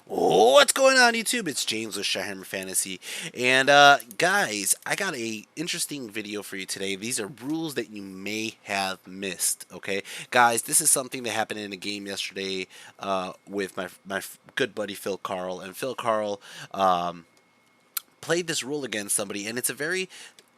What's going on YouTube? It's James with ChiHammer Fantasy. And guys, I got a interesting video for you today. These are rules that you may have missed, okay? Guys, this is something that happened in a game yesterday with my good buddy Phil Carl. And Phil Carl played this rule against somebody, and it's a very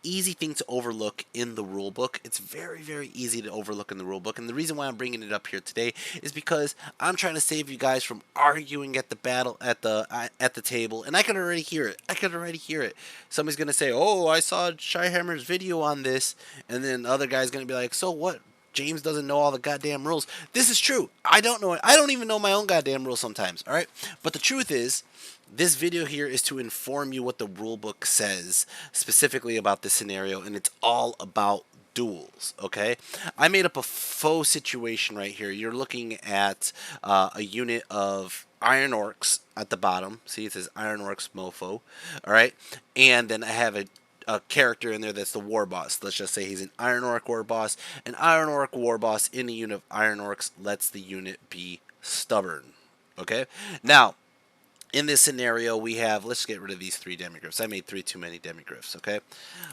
easy thing to overlook in the rule book. It's very easy to overlook in the rule book, and the reason why I'm bringing it up here today is because I'm trying to save you guys from arguing at the battle at the table, and I can already hear it. Somebody's gonna say, "Oh, I saw Shyhammer's video on this," and then the other guy's gonna be like, "So what? James doesn't know all the goddamn rules." This is true. I don't know it. I don't even know my own goddamn rules sometimes. All right, but the truth is, this video here is to inform you what the rulebook says specifically about this scenario, and it's all about duels. Okay, I made up a faux situation right here. You're looking at a unit of Iron Orcs at the bottom. See, it says Iron Orcs Mofo. All right, and then I have a character in there that's the war boss. Let's just say he's an Iron Orc war boss. An Iron Orc war boss in a unit of Iron Orcs lets the unit be stubborn. Okay, now in this scenario, we have, let's get rid of these 3 demigryphs. I made 3 too many demigryphs, okay?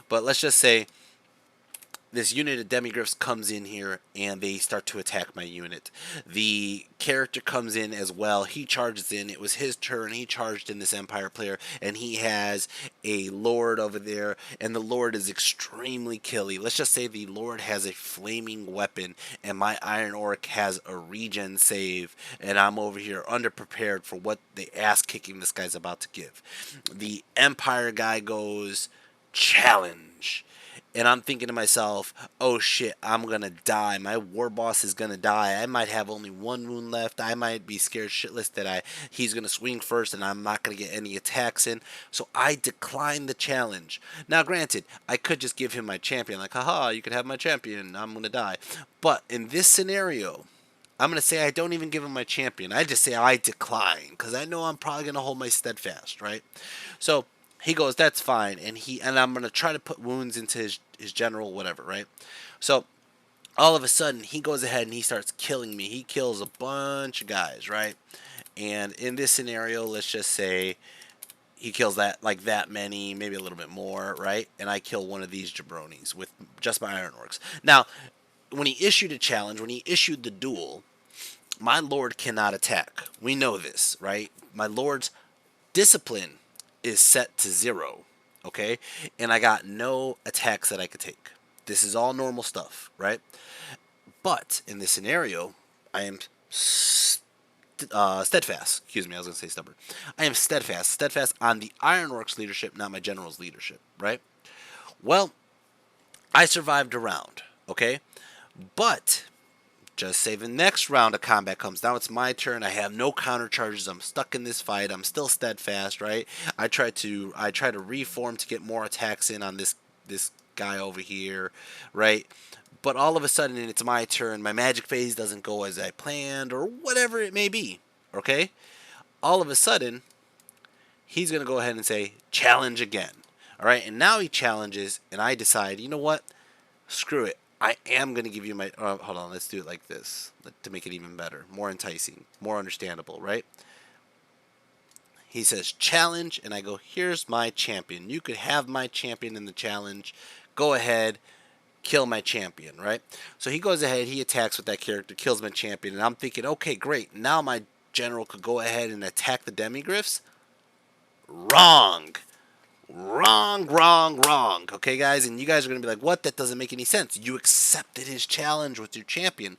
But let's just say this unit of demigryphs comes in here and they start to attack my unit. The character comes in as well. He charges in. It was his turn. He charged in, this Empire player, and he has a Lord over there, and the Lord is extremely killy. Let's just say the Lord has a flaming weapon, and my Iron Orc has a regen save, and I'm over here underprepared for what the ass kicking this guy's about to give. The Empire guy goes, challenge. And I'm thinking to myself, oh shit, I'm gonna die. My war boss is gonna die. I might have only 1 wound left. I might be scared shitless that he's gonna swing first and I'm not gonna get any attacks in. So I decline the challenge. Now granted, I could just give him my champion, like, haha, you could have my champion, I'm gonna die. But in this scenario, I'm going to say I don't even give him my champion. I just say I decline because I know I'm probably going to hold my steadfast, right? So he goes, that's fine. And I'm going to try to put wounds into his general, whatever, right? So all of a sudden, he goes ahead and he starts killing me. He kills a bunch of guys, right? And in this scenario, let's just say he kills that many, maybe a little bit more, right? And I kill one of these jabronis with just my Iron Orcs. Now, when he issued a challenge, when he issued the duel, my Lord cannot attack. We know this, right? My Lord's discipline is set to 0, okay? And I got no attacks that I could take. This is all normal stuff, right? But in this scenario, I am steadfast. Excuse me, I was going to say stubborn. I am steadfast. Steadfast on the Iron Orcs leadership, not my general's leadership, right? Well, I survived a round, okay? But just say the next round of combat comes. Now it's my turn. I have no counter charges. I'm stuck in this fight. I'm still steadfast, right? I try to reform to get more attacks in on this guy over here, right? But all of a sudden it's my turn. My magic phase doesn't go as I planned or whatever it may be, okay? All of a sudden he's going to go ahead and say challenge again. All right? And now he challenges and I decide, you know what? Screw it. I am going to give you my... hold on, let's do it like this to make it even better. More enticing, more understandable, right? He says challenge, and I go, here's my champion. You could have my champion in the challenge. Go ahead, kill my champion, right? So he goes ahead, he attacks with that character, kills my champion, and I'm thinking, okay, great. Now my general could go ahead and attack the demigryphs. Wrong. Wrong. Okay, guys? And you guys are going to be like, what? That doesn't make any sense. You accepted his challenge with your champion.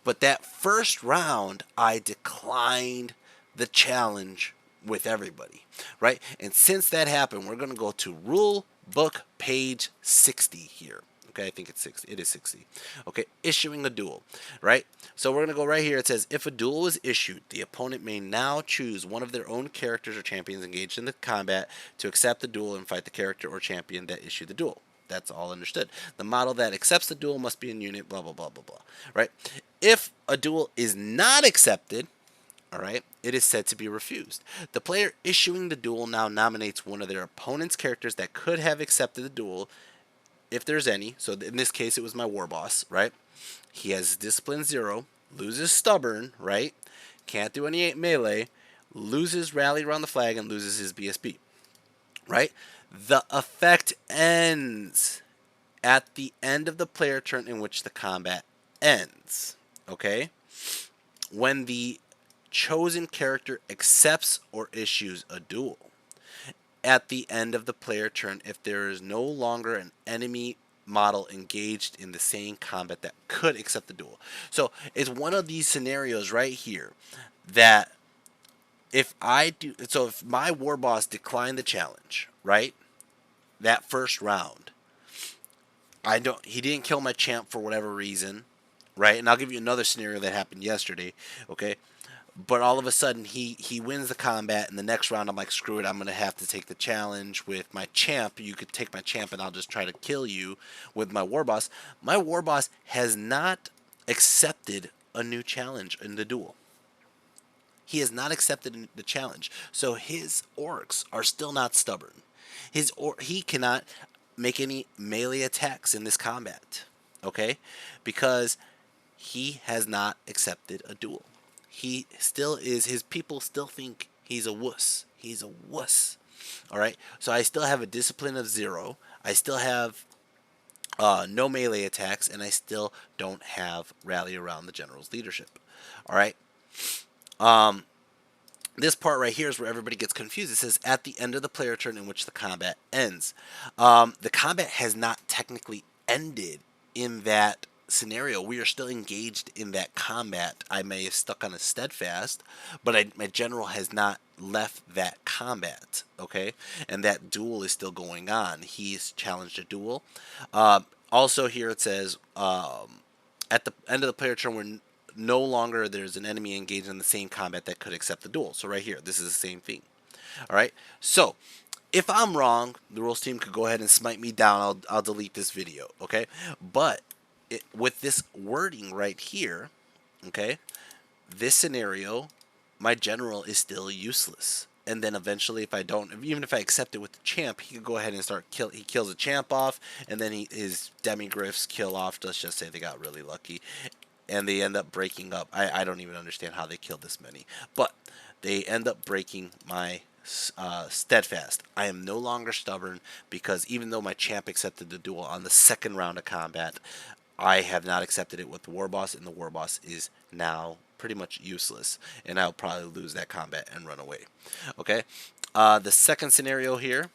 But that first round, I declined the challenge with everybody, right? And since that happened, we're going to go to rule book page 60 here. Okay, I think it's 60. It is 60. Okay, issuing a duel, right? So we're going to go right here. It says, if a duel is issued, the opponent may now choose one of their own characters or champions engaged in the combat to accept the duel and fight the character or champion that issued the duel. That's all understood. The model that accepts the duel must be in unit, blah, blah, blah, blah, blah, right? If a duel is not accepted, all right, it is said to be refused. The player issuing the duel now nominates one of their opponent's characters that could have accepted the duel, if there's any. So in this case, it was my war boss, right? He has discipline 0, loses stubborn, right? Can't do any melee. loses rally around the flag and loses his BSB, right? The effect ends at the end of the player turn in which the combat ends. Okay? When the chosen character accepts or issues a duel. At the end of the player turn, if there is no longer an enemy model engaged in the same combat that could accept the duel. So it's one of these scenarios right here that if my war boss declined the challenge, right? That first round, he didn't kill my champ for whatever reason, right? And I'll give you another scenario that happened yesterday, okay? But all of a sudden he wins the combat, and the next round I'm like, screw it, I'm gonna have to take the challenge with my champ. You could take my champ and I'll just try to kill you with my war boss. My war boss has not accepted a new challenge in the duel. He has not accepted the challenge. So his orcs are still not stubborn. He cannot make any melee attacks in this combat. Okay? Because he has not accepted a duel. His people still think he's a wuss. He's a wuss. Alright? So I still have a discipline of 0. I still have no melee attacks, and I still don't have rally around the general's leadership. Alright? This part right here is where everybody gets confused. It says at the end of the player turn in which the combat ends. The combat has not technically ended in that scenario. We are still engaged in that combat. I may have stuck on a steadfast, but my general has not left that combat. Okay, and that duel is still going on. He's challenged a duel. Also, here it says at the end of the player turn, we're no longer there's an enemy engaged in the same combat that could accept the duel. So right here, this is the same thing. All right. So if I'm wrong, the rules team could go ahead and smite me down. I'll delete this video. Okay. But with this wording right here, okay, this scenario, my general is still useless. And then eventually, even if I accept it with the champ, he could go ahead and he kills a champ off, and then his demigryphs kill off. Let's just say they got really lucky, and they end up breaking up. I don't even understand how they killed this many, but they end up breaking my steadfast. I am no longer stubborn because even though my champ accepted the duel on the second round of combat, I have not accepted it with the war boss, and the war boss is now pretty much useless, and I'll probably lose that combat and run away. Okay, the second scenario here,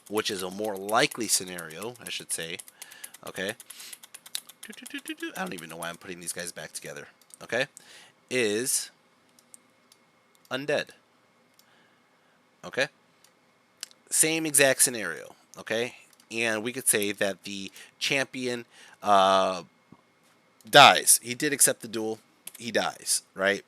which is a more likely scenario, I should say. Okay, I don't even know why I'm putting these guys back together. Okay, is undead. Okay, same exact scenario. Okay, and we could say that the champion dies. He did accept the duel. He dies, right?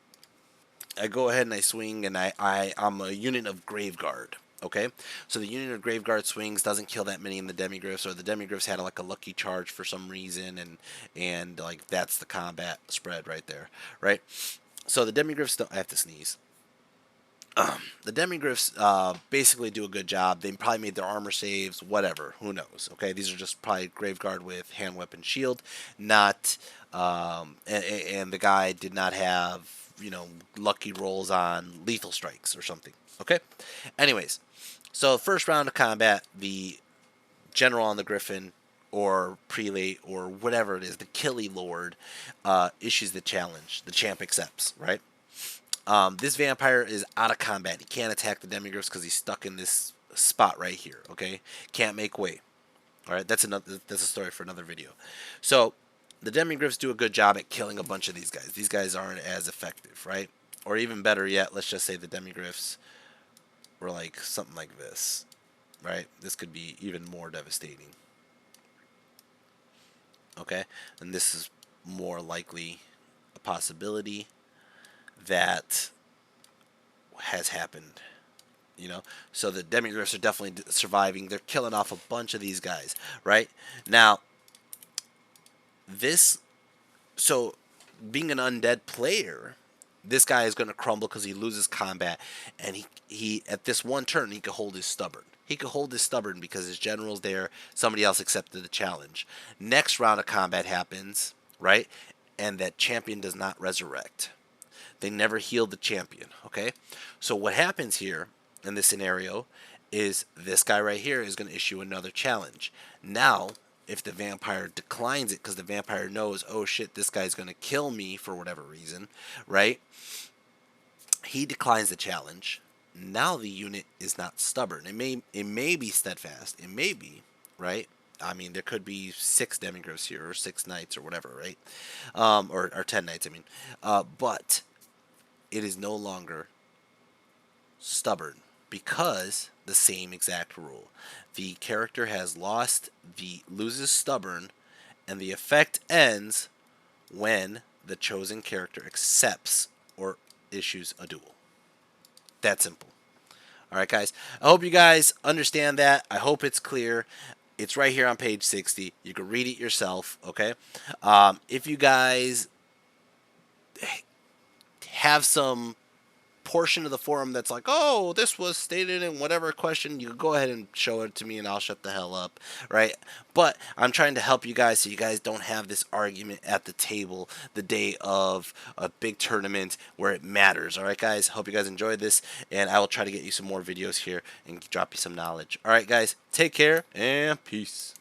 I go ahead and I swing, and I'm a unit of Graveguard. Okay, so the unit of Graveguard swings, doesn't kill that many in the demigryphs, or the demigryphs had like a lucky charge for some reason, and like that's the combat spread right there, right? So the demigryphs don't. I have to sneeze. The demigryphs basically do a good job. They probably made their armor saves, whatever. Who knows? Okay, these are just probably Graveguard with hand weapon shield, not. And the guy did not have lucky rolls on lethal strikes or something. Okay. Anyways, so first round of combat, the general on the Griffin or prelate or whatever it is, the Killy Lord, issues the challenge. The champ accepts, right? This vampire is out of combat. He can't attack the demigryphs because he's stuck in this spot right here. Okay, can't make way. All right, that's a story for another video. So the demigryphs do a good job at killing a bunch of these guys. These guys aren't as effective, right? Or even better yet, let's just say the demigryphs were like something like this, right? This could be even more devastating. Okay, and this is more likely a possibility that has happened. So the demigryphs are definitely surviving. They're killing off a bunch of these guys, right? Now, so being an undead player, this guy is going to crumble because he loses combat, and he at this one turn he could hold his stubborn. He could hold his stubborn because his general's there. Somebody else accepted the challenge. Next round of combat happens, right? And that champion does not resurrect. They never healed the champion, okay? So what happens here in this scenario is this guy right here is going to issue another challenge. Now, if the vampire declines it because the vampire knows, oh shit, this guy's going to kill me for whatever reason, right? He declines the challenge. Now the unit is not stubborn. It may be steadfast. It may be, right? I mean, there could be 6 demigods here, or 6 knights, or whatever, right? Or 10 knights, I mean. But it is no longer stubborn because the same exact rule. The character has loses stubborn, and the effect ends when the chosen character accepts or issues a duel. That simple. All right, guys. I hope you guys understand that. I hope it's clear. It's right here on page 60. You can read it yourself, okay? If you guys have some portion of the forum that's like, oh, this was stated in whatever question, you can go ahead and show it to me and I'll shut the hell up, right? But I'm trying to help you guys so you guys don't have this argument at the table the day of a big tournament where it matters. All right, guys, hope you guys enjoyed this, and I will try to get you some more videos here and drop you some knowledge. All right, guys, take care and peace.